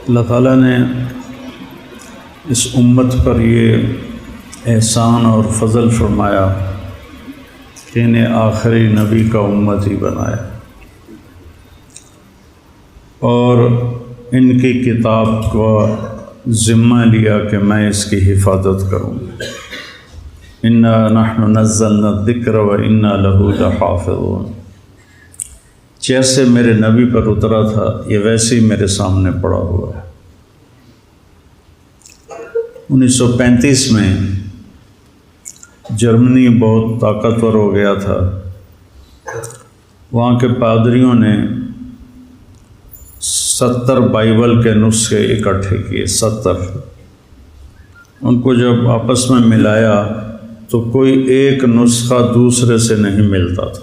اللہ تعالیٰ نے اس امت پر یہ احسان اور فضل فرمایا کہ انہیں آخری نبی کا امت ہی بنایا اور ان کی کتاب کو ذمہ لیا کہ میں اس کی حفاظت کروں۔ انا نحن نزلنا الذکر و انا لہ لحافظون۔ جیسے میرے نبی پر اترا تھا یہ ویسے ہی میرے سامنے پڑا ہوا ہے۔ 1935 میں جرمنی بہت طاقتور ہو گیا تھا۔ وہاں کے پادریوں نے 70 بائبل کے نسخے اکٹھے کیے، 70۔ ان کو جب آپس میں ملایا تو کوئی ایک نسخہ دوسرے سے نہیں ملتا تھا۔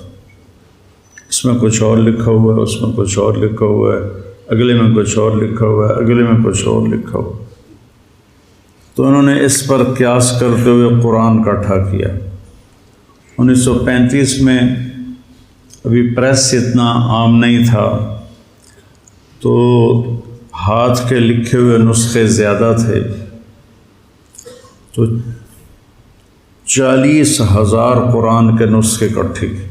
اس میں کچھ اور لکھا ہوا ہے، اس میں کچھ اور لکھا ہوا ہے، اگلے میں کچھ اور لکھا ہوا ہے، اگلے میں کچھ اور لکھا ہوا ہے۔ تو انہوں نے اس پر قیاس کرتے ہوئے قرآن اکٹھا کیا۔ 1935 میں ابھی پریس اتنا عام نہیں تھا تو ہاتھ کے لکھے ہوئے نسخے زیادہ تھے، تو 40,000 قرآن کے نسخے اکٹھے کیے۔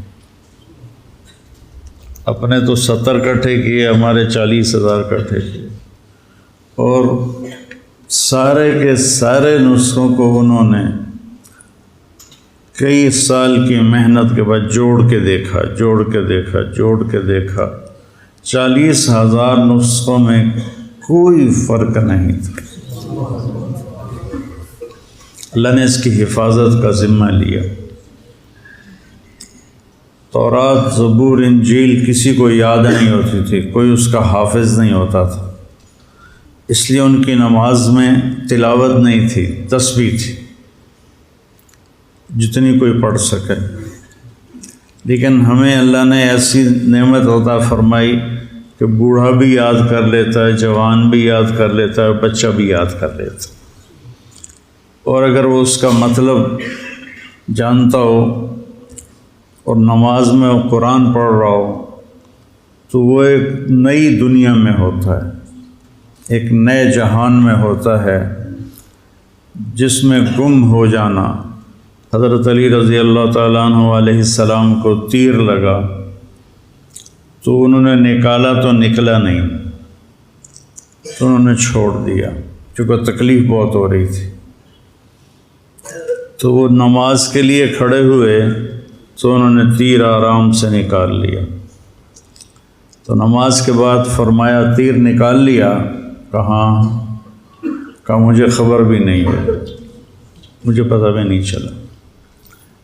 اپنے تو 70 اکٹھے کیے، ہمارے 40,000 اکٹھے کیے، اور سارے کے سارے نسخوں کو انہوں نے کئی سال کی محنت کے بعد جوڑ کے دیکھا، 40,000 نسخوں میں کوئی فرق نہیں تھا۔ اللہ نے اس کی حفاظت کا ذمہ لیا۔ تورات، زبور، انجیل کسی کو یاد نہیں ہوتی تھی، کوئی اس کا حافظ نہیں ہوتا تھا، اس لیے ان کی نماز میں تلاوت نہیں تھی، تسبیح تھی، جتنی کوئی پڑھ سکے۔ لیکن ہمیں اللہ نے ایسی نعمت عطا فرمائی کہ بوڑھا بھی یاد کر لیتا ہے، جوان بھی یاد کر لیتا ہے، بچہ بھی یاد کر لیتا ہے، اور اگر وہ اس کا مطلب جانتا ہو اور نماز میں وہ قرآن پڑھ رہا ہو تو وہ ایک نئی دنیا میں ہوتا ہے، ایک نئے جہان میں ہوتا ہے جس میں گم ہو جانا۔ حضرت علی رضی اللہ تعالیٰ عنہ علیہ السلام کو تیر لگا تو انہوں نے نکالا تو نکلا نہیں، تو انہوں نے چھوڑ دیا کیونکہ تکلیف بہت ہو رہی تھی۔ تو وہ نماز کے لیے کھڑے ہوئے تو انہوں نے تیر آرام سے نکال لیا۔ تو نماز کے بعد فرمایا تیر نکال لیا؟ کہاں؟ کہا مجھے خبر بھی نہیں ہے، مجھے پتہ بھی نہیں چلا۔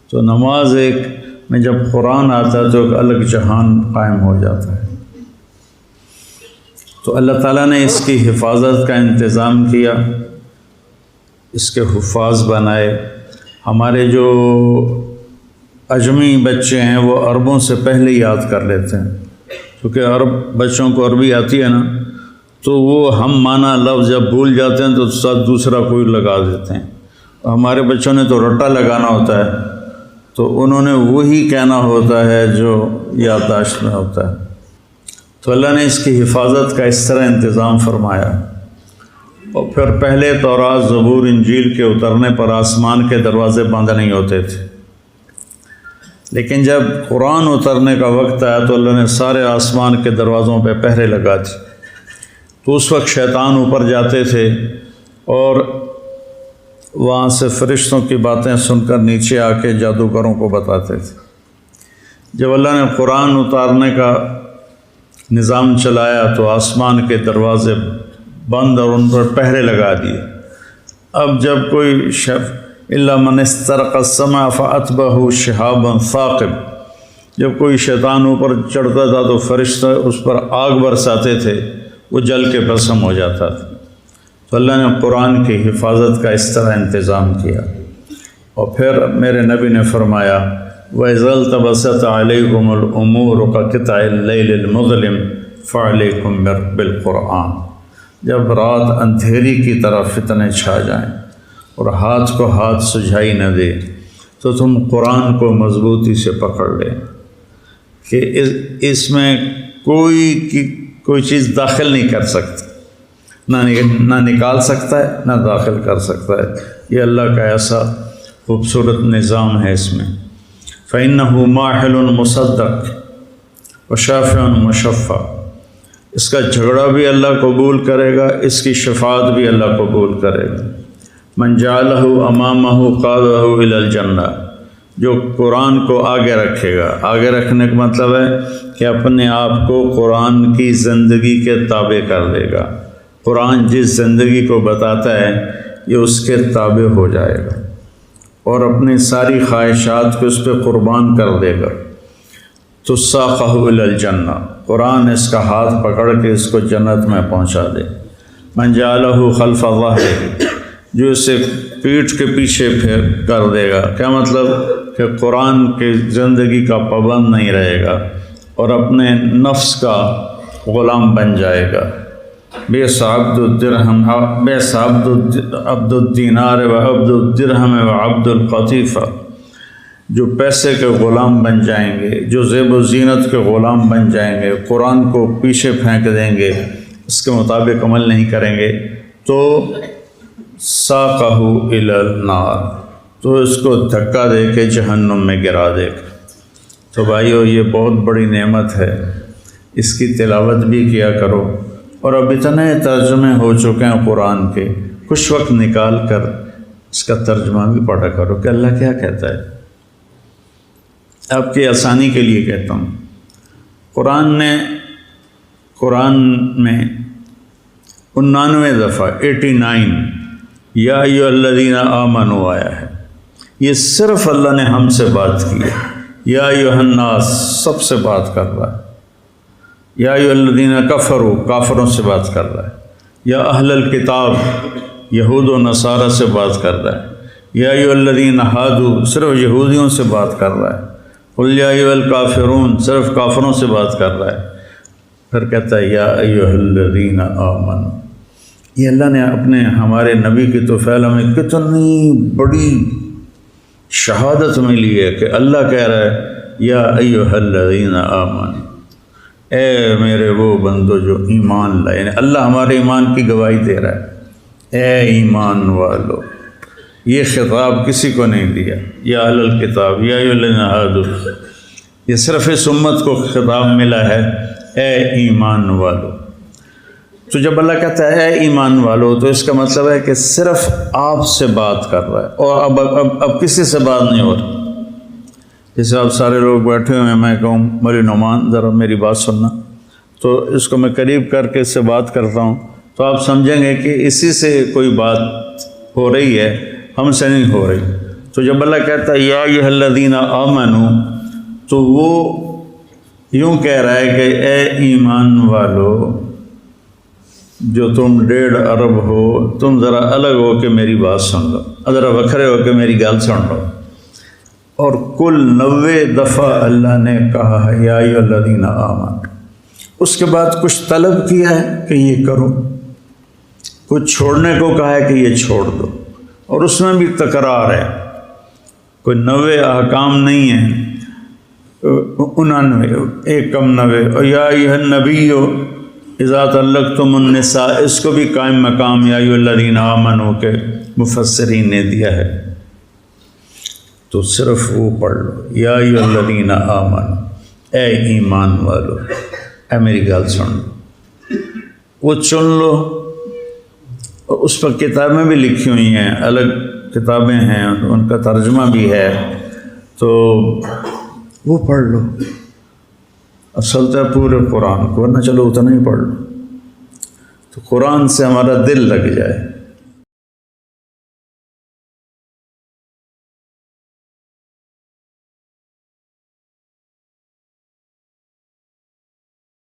تو نماز ایک میں جب قرآن آتا ہے تو ایک الگ جہان قائم ہو جاتا ہے۔ تو اللہ تعالیٰ نے اس کی حفاظت کا انتظام کیا، اس کے حفاظ بنائے۔ ہمارے جو اجمی بچے ہیں وہ عربوں سے پہلے یاد کر لیتے ہیں، کیونکہ عرب بچوں کو عربی آتی ہے نا، تو وہ ہم مانا لفظ جب بھول جاتے ہیں تو ساتھ دوسرا کوئی لگا دیتے ہیں۔ ہمارے بچوں نے تو رٹا لگانا ہوتا ہے، تو انہوں نے وہی کہنا ہوتا ہے جو یادداشت میں ہوتا ہے۔ تو اللہ نے اس کی حفاظت کا اس طرح انتظام فرمایا۔ اور پھر پہلے تورات، زبور، انجیل کے اترنے پر آسمان کے دروازے بند نہیں ہوتے تھے، لیکن جب قرآن اترنے کا وقت آیا تو اللہ نے سارے آسمان کے دروازوں پہ پہرے لگا دی۔ تو اس وقت شیطان اوپر جاتے تھے اور وہاں سے فرشتوں کی باتیں سن کر نیچے آ کے جادوگروں کو بتاتے تھے۔ جب اللہ نے قرآن اتارنے کا نظام چلایا تو آسمان کے دروازے بند اور ان پر پہرے لگا دیے۔ اب جب کوئی الا من استرق السمع فاتبعه شهاب ثاقب، جب کوئی شیطان اوپر چڑھتا تھا تو فرشتے اس پر آگ برساتے تھے، وہ جل کے بھسم ہو جاتا تھا۔ تو اللہ نے قرآن کی حفاظت کا اس طرح انتظام کیا۔ اور پھر میرے نبی نے فرمایا وَإِذَا الْتَبَسَتْ عَلَيْكُمُ الْأُمُورُ كَقِطْعِ اللَّيْلِ الْمُظْلِمِ فَعَلَيْكُمْ بِالْقُرْآنِ۔ جب رات اندھیری کی طرح فتنے چھا جائیں اور ہاتھ کو ہاتھ سجھائی نہ دے تو تم قرآن کو مضبوطی سے پکڑ لیں کہ اس میں کوئی چیز داخل نہیں کر سکتی، نہ نکال سکتا ہے نہ داخل کر سکتا ہے۔ یہ اللہ کا ایسا خوبصورت نظام ہے اس میں۔ فَإِنَّهُ مَاحِلٌ مُصَدَّقٌ وَشَافِعٌ مُشَفَّعٌ، اس کا جھگڑا بھی اللہ قبول کرے گا، اس کی شفاعت بھی اللہ قبول کرے گا۔ مَنْ جَعَلَهُ أَمَامَهُ قَادَهُ إِلَى الْجَنَّةِ، جو قرآن کو آگے رکھے گا۔ آگے رکھنے کا مطلب ہے کہ اپنے آپ کو قرآن کی زندگی کے تابع کر دے گا۔ قرآن جس زندگی کو بتاتا ہے یہ اس کے تابع ہو جائے گا اور اپنی ساری خواہشات کو اس پہ قربان کر دے گا۔ تو ساقہ الی الجنہ، قرآن اس کا ہاتھ پکڑ کے اس کو جنت میں پہنچا دے۔ من جعلہ خلف ظہرہ، جو اسے پیٹھ کے پیچھے پھیر کر دے گا۔ کیا مطلب کہ قرآن کی زندگی کا پابند نہیں رہے گا اور اپنے نفس کا غلام بن جائے گا۔ بئس عبد الدرہم، بئس عبد الدینار و عبد الدرہم و عبد القطیفہ، جو پیسے کے غلام بن جائیں گے، جو زیب و زینت کے غلام بن جائیں گے، قرآن کو پیچھے پھینک دیں گے، اس کے مطابق عمل نہیں کریں گے، تو ساقہ الی النار، تو اس کو دھکا دے کے جہنم میں گرا دے گا۔ تو بھائیو، یہ بہت بڑی نعمت ہے، اس کی تلاوت بھی کیا کرو۔ اور اب اتنے ترجمے ہو چکے ہیں قرآن کے، کچھ وقت نکال کر اس کا ترجمہ بھی پڑھا کرو کہ اللہ کیا کہتا ہے۔ آپ کی آسانی کے لیے کہتا ہوں، قرآن میں 99 دفعہ 89 یا ایھا الذین آمنوا آیا ہے۔ یہ صرف اللہ نے ہم سے بات کی ہے۔ یا ایھا الناس سب سے بات کر رہا ہے۔ یا ایھا الذین کفروا کافروں سے بات کر رہا ہے۔ یا اہل الکتاب یہود و نصارہ سے بات کر رہا ہے۔ یا ایھا الذین ہادوا صرف یہودیوں سے بات کر رہا ہے۔ قل یا ایھا الکافرون صرف کافروں سے بات کر رہا ہے۔ پھر کہتا ہے یا ایھا الذین آمنوا۔ یہ اللہ نے ہمارے نبی کی توفیل ہمیں کتنی بڑی شہادت ملی ہے کہ اللہ کہہ رہا ہے یا ایھا الذین آمنوا، اے میرے وہ بندو جو ایمان لائے، یعنی اللہ ہمارے ایمان کی گواہی دے رہا ہے، اے ایمان والو۔ یہ خطاب کسی کو نہیں دیا، یا اہل الکتاب یا ایھا الذین ہادوا، یہ صرف اس امت کو خطاب ملا ہے، اے ایمان والو۔ تو جب اللہ کہتا ہے اے ایمان والو، تو اس کا مطلب ہے کہ صرف آپ سے بات کر رہا ہے، اور اب کسی سے بات نہیں ہو رہی۔ جیسے آپ سارے لوگ بیٹھے ہوئے ہیں، میں کہوں مولی نعمان ذرا میری بات سننا، تو اس کو میں قریب کر کے اس سے بات کرتا ہوں، تو آپ سمجھیں گے کہ اسی سے کوئی بات ہو رہی ہے، ہم سے نہیں ہو رہی۔ تو جب اللہ کہتا ہے یا ایھا الذین آمنوا، تو وہ یوں کہہ رہا ہے کہ اے ایمان والو جو تم 1.5 ارب ہو، تم ذرا الگ ہو کے میری بات سن لو، ذرا وکھرے ہو کے میری گل سن لو۔ اور کل 90 دفعہ اللہ نے کہا ہے یا ایھا الذین آمنوا، اس کے بعد کچھ طلب کیا ہے کہ یہ کرو، کچھ چھوڑنے کو کہا ہے کہ یہ چھوڑ دو، اور اس میں بھی تکرار ہے، کوئی 90 احکام نہیں ہیں، 99 ایک کم 90۔ اور یا ایھا النبی اذا طلقتم النساء، اس کو بھی قائم مقام یا ایھا الذین آمنوا کے مفسرین نے دیا ہے۔ تو صرف وہ پڑھ لو، یا ایھا الذین آمنوا، اے ایمان والو، اے میری گل سن لو، وہ چن لو۔ اس پر کتابیں بھی لکھی ہوئی ہیں، الگ کتابیں ہیں، ان کا ترجمہ بھی ہے، تو وہ پڑھ لو۔ اصل تو پورے قرآن کو، ورنہ چلو اتنا ہی پڑھ لو، تو قرآن سے ہمارا دل لگ جائے۔